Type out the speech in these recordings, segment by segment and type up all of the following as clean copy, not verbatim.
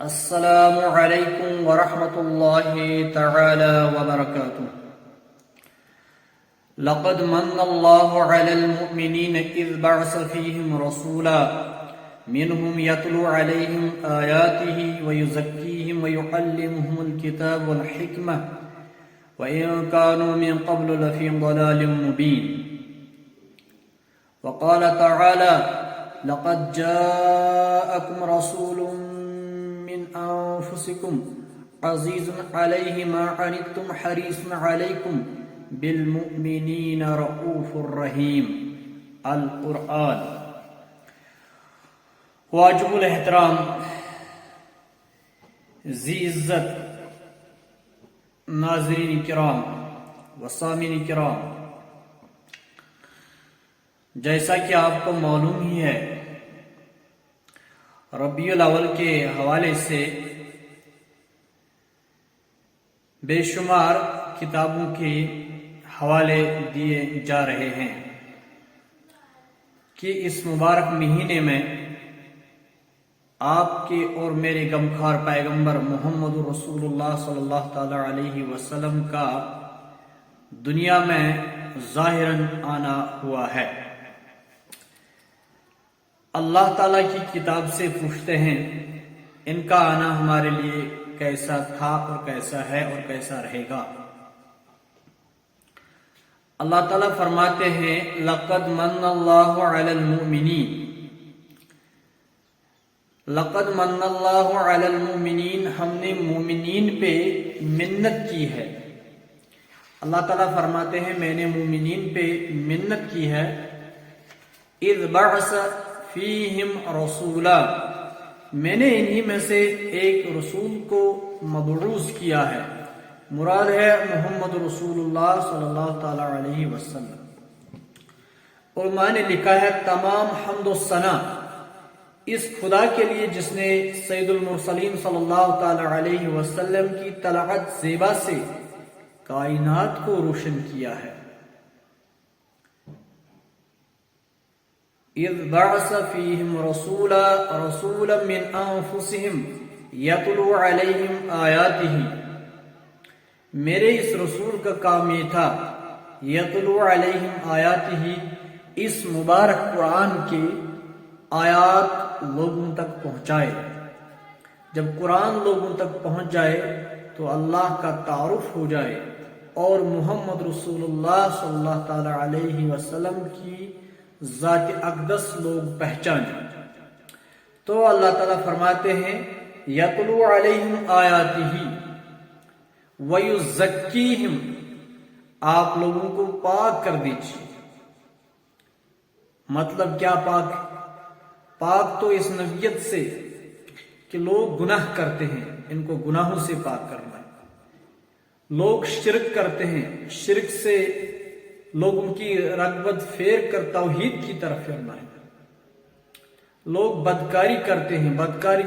السلام علیکم ورحمۃ اللہ تعالی وبرکاتہ۔ لقد من اللہ علی المؤمنین اذ بعث فیہم رسولا منہم یتلو علیہم آیاتہ ویزکیہم ویعلمہم الکتاب والحکمہ وإن كانوا من قبل لفي ضلال مبين۔ وقال تعالى لقد جاءكم رسول من أنفسكم عزيز عليه ما عنتم حريص عليكم بالمؤمنين رؤوف رحيم۔ القرآن۔ واجب الاحترام، ذی عزت ناظرین کرام و سامعین کرام، جیسا کہ آپ کو معلوم ہی ہے، ربیع الاول کے حوالے سے بے شمار کتابوں کے حوالے دیے جا رہے ہیں کہ اس مبارک مہینے میں آپ کے اور میرے غمخوار پیغمبر محمد رسول اللہ صلی اللہ تعالی علیہ وسلم کا دنیا میں ظاہراً آنا ہوا ہے۔ اللہ تعالیٰ کی کتاب سے پوچھتے ہیں ان کا آنا ہمارے لیے کیسا تھا اور کیسا ہے اور کیسا رہے گا۔ اللہ تعالیٰ فرماتے ہیں لقد من اللہ علی المؤمنین، لقد من اللہ علی المؤمنین، ہم نے مومنین پہ منت کی ہے۔ اللہ تعالیٰ فرماتے ہیں میں نے مومنین پہ منت کی ہے۔ اذ بعث فیہم رسولا، میں نے انہی میں سے ایک رسول کو مبعوث کیا ہے، مراد ہے محمد رسول اللہ صلی اللہ تعالی علیہ وسلم۔ علماء نے لکھا ہے تمام حمد و ثنا اس خدا کے لیے جس نے سید المرسلین صلی اللہ تعالی علیہ وسلم کی طلعت زیبا سے کائنات کو روشن کیا ہے۔ اذ بعث فیہم رسولا من انفسہم یتلو علیہم آیاتہ، میرے اس رسول کا کام یہ تھا یتلو علیہم آیاتہ، اس مبارک قرآن کے آیات لوگوں تک پہنچائے۔ جب قرآن لوگوں تک پہنچ جائے تو اللہ کا تعارف ہو جائے اور محمد رسول اللہ صلی اللہ تعالی علیہ وسلم کی ذات اقدس لوگ پہچانے۔ تو اللہ تعالیٰ فرماتے ہیں یتلو علیہم آیاتہ ویزکیہم، آپ لوگوں کو پاک کر دیجیے۔ مطلب کیا پاک؟ پاک تو اس نوعیت سے کہ لوگ گناہ کرتے ہیں، ان کو گناہوں سے پاک کرنا ہے۔ لوگ شرک کرتے ہیں، شرک سے لوگوں کی رغبت پھیر کر توحید کی طرف پھرنا ہے۔ لوگ بدکاری کرتے ہیں، بدکاری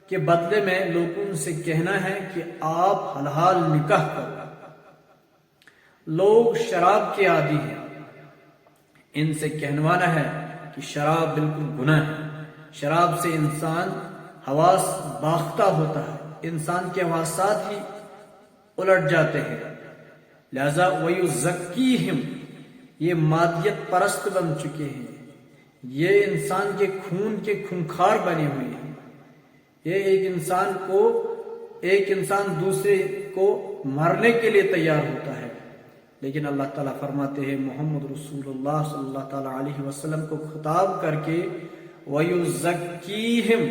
کے بدلے میں لوگوں سے کہنا ہے کہ آپ حلال نکاح کرو۔ لوگ شراب کے عادی ہیں، ان سے کہنوانا ہے کہ شراب بالکل گناہ ہے۔ شراب سے انسان حواس باختہ ہوتا ہے، انسان کے حواسات ہی الٹ جاتے ہیں۔ لہذا وَيُزَكِّيهِمْ، یہ مادیت پرست بن چکے ہیں، یہ انسان کے خون کے خونخوار بنے ہوئے ہیں۔ یہ ایک انسان دوسرے کو مرنے کے لیے تیار ہوتا ہے، لیکن اللہ تعالیٰ فرماتے ہیں محمد رسول اللہ صلی اللہ تعالی علیہ وسلم کو خطاب کر کے وَيُزَكِّيهِمْ،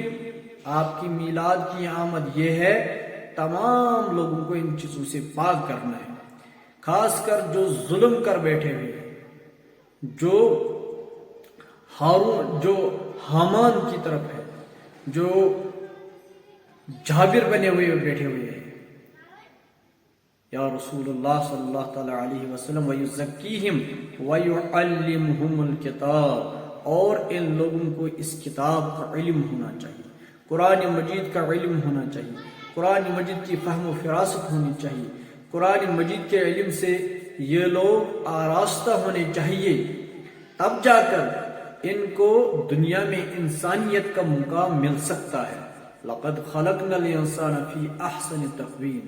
آپ کی میلاد کی آمد یہ ہے تمام لوگوں کو ان چیزوں سے پاک کرنا ہے، خاص کر جو ظلم کر بیٹھے ہوئے ہیں، جو حامان کی طرف ہے، جو جابر بنے ہوئے بیٹھے ہوئے ہیں۔ یا رسول اللہ صلی اللہ تعالی علیہ وسلم وَيُزَكِّيهِمْ وَيُعَلِّمُهُمُ الْكِتَابَ، اور ان لوگوں کو اس کتاب کا علم ہونا چاہیے، قرآن مجید کا علم ہونا چاہیے، قرآن مجید کی فہم و فراست ہونی چاہیے۔ قرآن مجید کے علم سے یہ لوگ آراستہ ہونے چاہیے، تب جا کر ان کو دنیا میں انسانیت کا مقام مل سکتا ہے۔ لقد خلقنا الانسان فی احسن تقویم.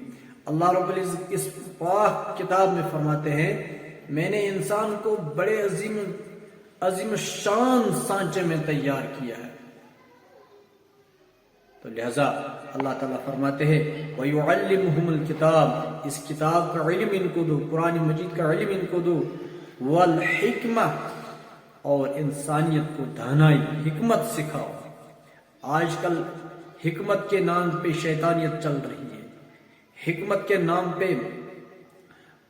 اللہ رب العزت اس پاک کتاب میں فرماتے ہیں میں نے انسان کو بڑے عظیم شان سانچے میں تیار کیا ہے. تو لہذا اللہ تعالیٰ فرماتے ہیں وَيُعَلِّمُهُمُ الْكِتَابِ، اس کتاب کا علم ان کو دو، قرآن مجید کا علم ان کو دو، وَالْحِکْمَةِ، اور انسانیت کو دانائی حکمت سکھاؤ. آج کل حکمت کے نام پہ شیطانیت چل رہی ہے، حکمت کے نام پہ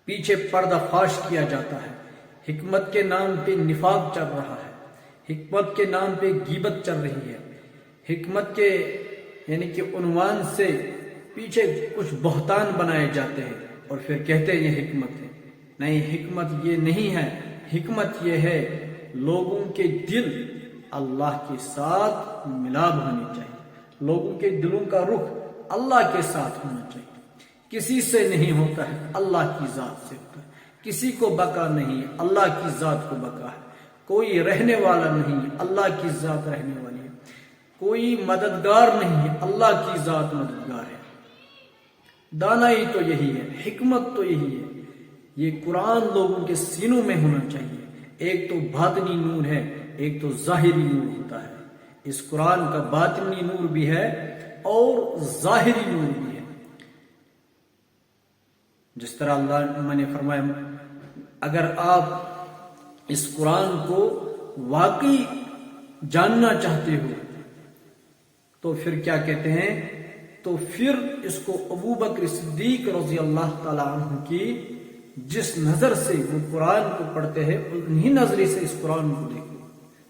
پیچھے پردہ فاش کیا جاتا ہے، حکمت کے نام پہ نفاق چل رہا ہے، حکمت کے نام پہ غیبت چل رہی ہے، حکمت کے یعنی کہ عنوان سے پیچھے کچھ بہتان بنائے جاتے ہیں اور پھر کہتے ہیں یہ حکمت ہے. نہیں، حکمت یہ نہیں ہے. حکمت یہ ہے لوگوں کے دل اللہ کے ساتھ ملاب ہونی چاہیے، لوگوں کے دلوں کا رخ اللہ کے ساتھ ہونا چاہیے. کسی سے نہیں ہوتا ہے، اللہ کی ذات سے ہوتا ہے. کسی کو بقا نہیں، اللہ کی ذات کو بقا ہے. کوئی رہنے والا نہیں، اللہ کی ذات رہنے والی ہے. کوئی مددگار نہیں، اللہ کی ذات مددگار ہے. دانائی تو یہی ہے، حکمت تو یہی ہے. یہ قرآن لوگوں کے سینوں میں ہونا چاہیے. ایک تو باطنی نور ہے، ایک تو ظاہری نور ہوتا ہے. اس قرآن کا باطنی نور بھی ہے اور ظاہری نور بھی ہے. جس طرح اللہ نے فرمایا اگر آپ اس قرآن کو واقعی جاننا چاہتے ہو تو پھر کیا کہتے ہیں، تو پھر اس کو ابو بکر صدیق رضی اللہ تعالیٰ عنہ کی جس نظر سے وہ قرآن کو پڑھتے ہیں انہی نظری سے اس قرآن کو دیکھو.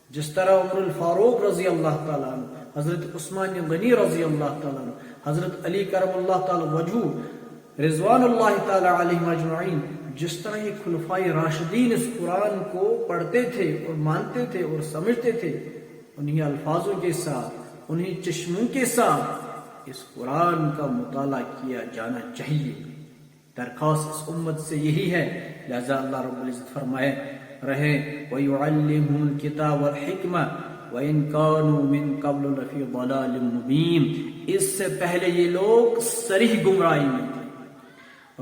جس طرح عمر الفاروق رضی اللہ تعالیٰ عنہ، حضرت عثمان غنی رضی اللہ تعالیٰ عنہ، حضرت علی کرم اللہ تعالیٰ وجہ رضوان اللہ تعالیٰ علیہ اجمعین، جس طرح یہ خلفائے راشدین اس قرآن کو پڑھتے تھے اور مانتے تھے اور سمجھتے تھے، انہی الفاظوں کے ساتھ، انہی چشموں کے ساتھ اس قرآن کا مطالعہ کیا جانا چاہیے. درخواست اس امت سے یہی ہے. لہذا اللہ رب العزت فرمائے رہے وَيُعَلِّمُهُ الْكِتَابَ وَالْحِکْمَةَ وَإِنْ كَانُوا مِنْ قَبْلُ لَفِي ضَلَالٍ مُبِينٍ. اس سے پہلے یہ لوگ صریح گمراہی میں تھے.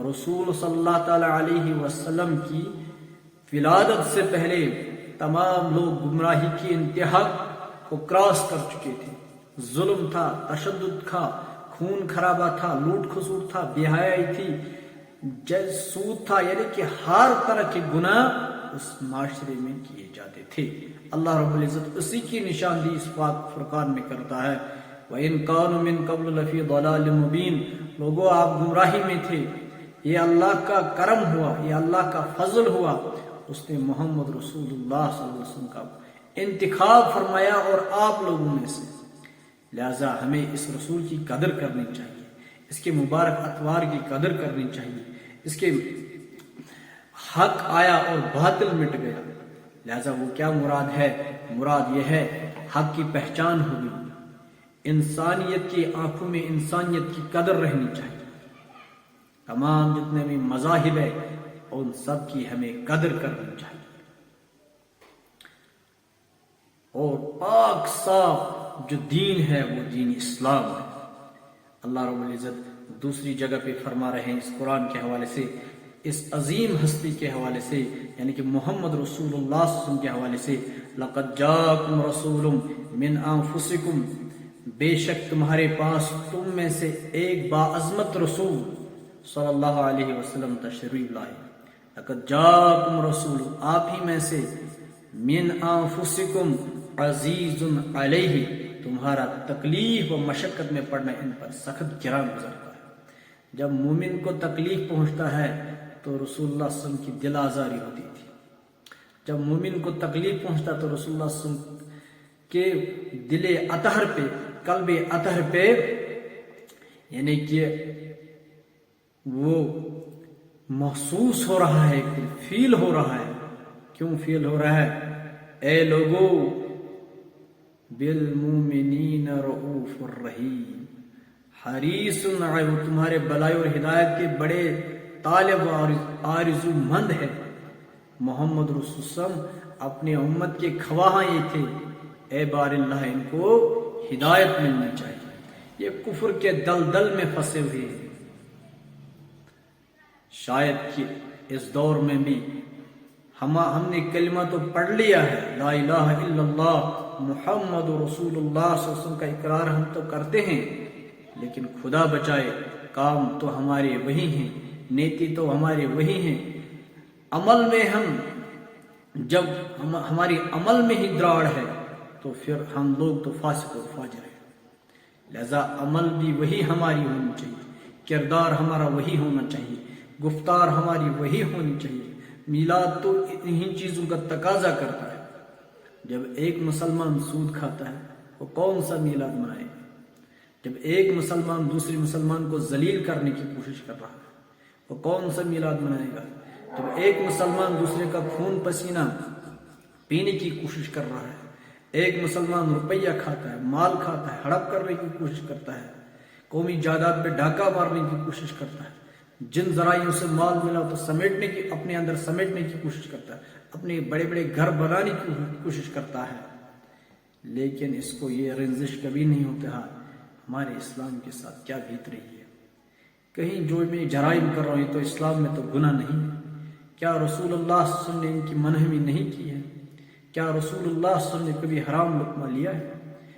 رسول صلی اللہ تعالی علیہ وسلم کی ولادت سے پہلے تمام لوگ گمراہی کی انتہا کو کراس کر چکے تھے. ظلم تھا، تشدد تھا، خون خرابہ تھا، لوٹ کھسوٹ تھا، بے حیائی تھی، سود تھا، یعنی کہ ہر طرح کے گناہ اس معاشرے میں کیے جاتے تھے. اللہ رب العزت اسی کی نشاندہی اس پاک فرقان میں کرتا ہے وَإِن كَانُوا مِن قَبْلُ لَفِي ضَلَالٍ مُبِينٍ. لوگوں آپ گمراہی میں تھے، یہ اللہ کا کرم ہوا، یہ اللہ کا فضل ہوا. اس نے محمد رسول اللہ صلی اللہ علیہ وسلم کا انتخاب فرمایا اور آپ لوگوں میں سے. لہذا ہمیں اس رسول کی قدر کرنی چاہیے، اس کے مبارک اتوار کی قدر کرنی چاہیے. اس کے حق آیا اور باطل مٹ گیا. لہذا وہ کیا مراد ہے؟ مراد یہ ہے حق کی پہچان ہوگی، انسانیت کی آنکھوں میں انسانیت کی قدر رہنی چاہیے. تمام جتنے بھی مذاہب ہیں ان سب کی ہمیں قدر کرنی چاہیے. اور پاک صاف جو دین ہے وہ دین اسلام ہے. اللہ رب العزت دوسری جگہ پہ فرما رہے ہیں اس قرآن کے حوالے سے، اس عظیم ہستی کے حوالے سے، یعنی کہ محمد رسول اللہ صلی اللہ علیہ وسلم کے حوالے سے لَقَدْ جَاءَكُمْ رَسُولٌ مِّنْ أَنفُسِكُمْ، بے شک تمہارے پاس تم میں سے ایک باعظمت رسول صلی اللہ علیہ وسلم تشریف لائے. لَقَدْ جَاءَكُمْ رَسُولٌ، آپ ہی میں سے، مِّنْ أَنفُسِكُمْ عَزِيزٌ عَلَيْهِ، تمہارا تکلیف و مشقت میں پڑنا ان پر سخت گراں گزرتا ہے. جب مومن کو تکلیف پہنچتا ہے تو رسول اللہ صلی اللہ علیہ وسلم کی دل آزاری ہوتی تھی. جب مومن کو تکلیف پہنچتا تو رسول اللہ صلی اللہ علیہ وسلم کے دل اطہر پہ، قلب اطہر پہ، یعنی کہ وہ محسوس ہو رہا ہے، فیل ہو رہا ہے. کیوں فیل ہو رہا ہے؟ اے لوگو بالمومنین رؤوف الرحیم، حریص علیہ، تمہارے بلائی اور ہدایت کے بڑے طالب و آرزو مند ہے. محمد رسول اللہ صلی اللہ علیہ وسلم اپنے امت کے خواہاں یہ تھے، اے بار اللہ ان کو ہدایت ملنی چاہیے. یہ کفر کے دلدل میں پھنسے ہوئے ہیں. شاید کہ اس دور میں بھی ہم نے کلمہ تو پڑھ لیا ہے، لا الہ الا اللہ محمد رسول اللہ صلی اللہ علیہ وسلم کا اقرار ہم تو کرتے ہیں، لیکن خدا بچائے کام تو ہمارے وہی ہیں، نیتی تو ہمارے وہی ہیں. عمل میں جب ہماری عمل میں ہی دراڑ ہے تو پھر ہم لوگ تو فاسق اور فاجر ہیں. لہذا عمل بھی وہی ہماری ہونی چاہیے، کردار ہمارا وہی ہونا چاہیے، گفتار ہماری وہی ہونی چاہیے. میلاد تو انہی چیزوں کا تقاضا کرتا ہے. جب ایک مسلمان سود کھاتا ہے وہ کون سا میلاد منائے گا؟ جب ایک مسلمان دوسری مسلمان کو ذلیل کرنے کی کوشش کر رہا ہے وہ کون سا میلاد منائے گا؟ جب ایک مسلمان دوسرے کا خون پسینہ پینے کی کوشش کر رہا ہے، ایک مسلمان روپیہ کھاتا ہے، مال کھاتا ہے، ہڑپ کرنے کی کوشش کرتا ہے، قومی جائیداد پہ ڈاکہ مارنے کی کوشش کرتا ہے، جن ذرائعوں سے مال ملا تو اپنے اندر سمیٹنے کی کوشش کرتا ہے، اپنے بڑے بڑے گھر بنانے کی کوشش کرتا ہے، لیکن اس کو یہ رنجش کبھی نہیں ہوتا ہے ہمارے اسلام کے ساتھ کیا بیت رہی ہے. کہیں جو میں جرائم کر رہا ہوں تو اسلام میں تو گناہ نہیں ہے. کیا رسول اللہ صلی اللہ علیہ وسلم نے ان کی منہی نہیں کی ہے؟ کیا رسول اللہ صلی اللہ علیہ وسلم نے کبھی حرام لقمہ لیا ہے؟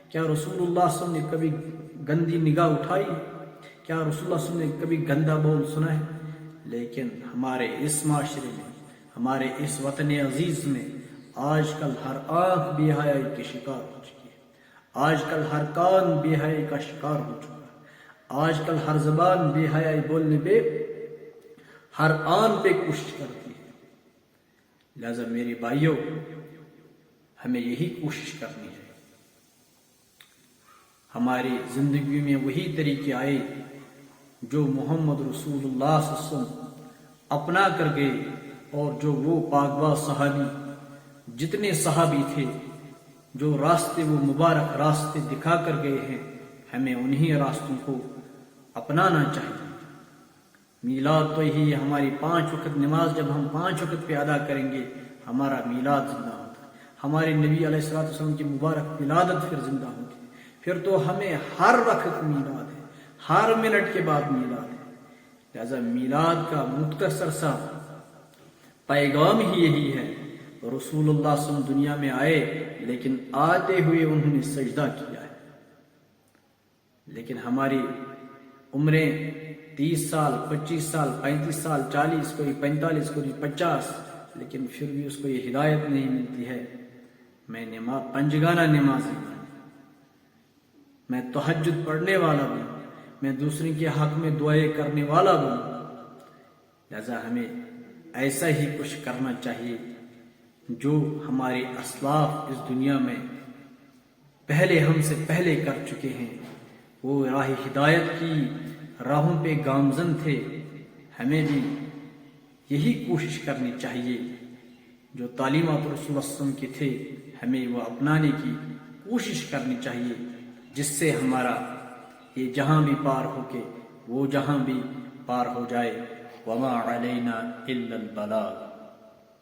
کیا رسول اللہ صلی اللہ علیہ وسلم نے کبھی گندی نگاہ اٹھائی ہے؟ کیا رسول اللہ صلی اللہ علیہ وسلم نے کبھی گندا بول سنا ہے؟ لیکن ہمارے اس معاشرے میں، ہمارے اس وطن عزیز میں آج کل ہر آنکھ بے حیائی کے شکار ہو چکی ہے. آج کل ہر کان بے حیائی کا شکار ہو چکا ہے. آج کل ہر زبان بے حیائی بولنے پہ، ہر آن پہ کوشش کرتی ہے. لہذا میرے بھائیوں، ہمیں یہی کوشش کرنی ہے. ہماری زندگی میں وہی طریقے آئے جو محمد رسول اللہ صلی اللہ علیہ وسلم اپنا کر گئے، اور جو وہ پاکباز صحابی، جتنے صحابی تھے جو راستے، وہ مبارک راستے دکھا کر گئے ہیں، ہمیں انہی راستوں کو اپنانا چاہیے. میلاد تو یہی ہے، ہماری 5 وقت نماز جب ہم 5 وقت پہ ادا کریں گے ہمارا میلاد زندہ ہوتا ہے. ہمارے نبی علیہ الصلوۃ والسلام کی مبارک ولادت پھر زندہ ہوتی ہے. پھر تو ہمیں ہر وقت میلاد ہے، ہر منٹ کے بعد میلاد ہے. لہذا میلاد کا مختصر سا پیغام ہی یہی ہے. رسول اللہ صلی اللہ علیہ وسلم دنیا میں آئے، لیکن آتے ہوئے انہوں نے سجدہ کیا ہے. لیکن ہماری عمریں 30 سال، 25 سال، 35 سال، 40، کوئی 45، کوئی 50، لیکن پھر بھی اس کو یہ ہدایت نہیں ملتی ہے میں پنجگانہ نمازی ہوں، میں تہجد پڑھنے والا ہوں، میں دوسرے کے حق میں دعائیں کرنے والا ہوں. لہذا ہمیں ایسا ہی کچھ کرنا چاہیے جو ہمارے اسلاف اس دنیا میں پہلے ہم سے پہلے کر چکے ہیں. وہ راہ ہدایت کی راہوں پہ گامزن تھے. ہمیں بھی یہی کوشش کرنی چاہیے جو تعلیمات رسول اللہ صلی اللہ علیہ وسلم کے تھے، ہمیں وہ اپنانے کی کوشش کرنی چاہیے، جس سے ہمارا یہ جہاں بھی پار ہو کے وہ جہاں بھی پار ہو جائے. وما علینا الا البلاغ.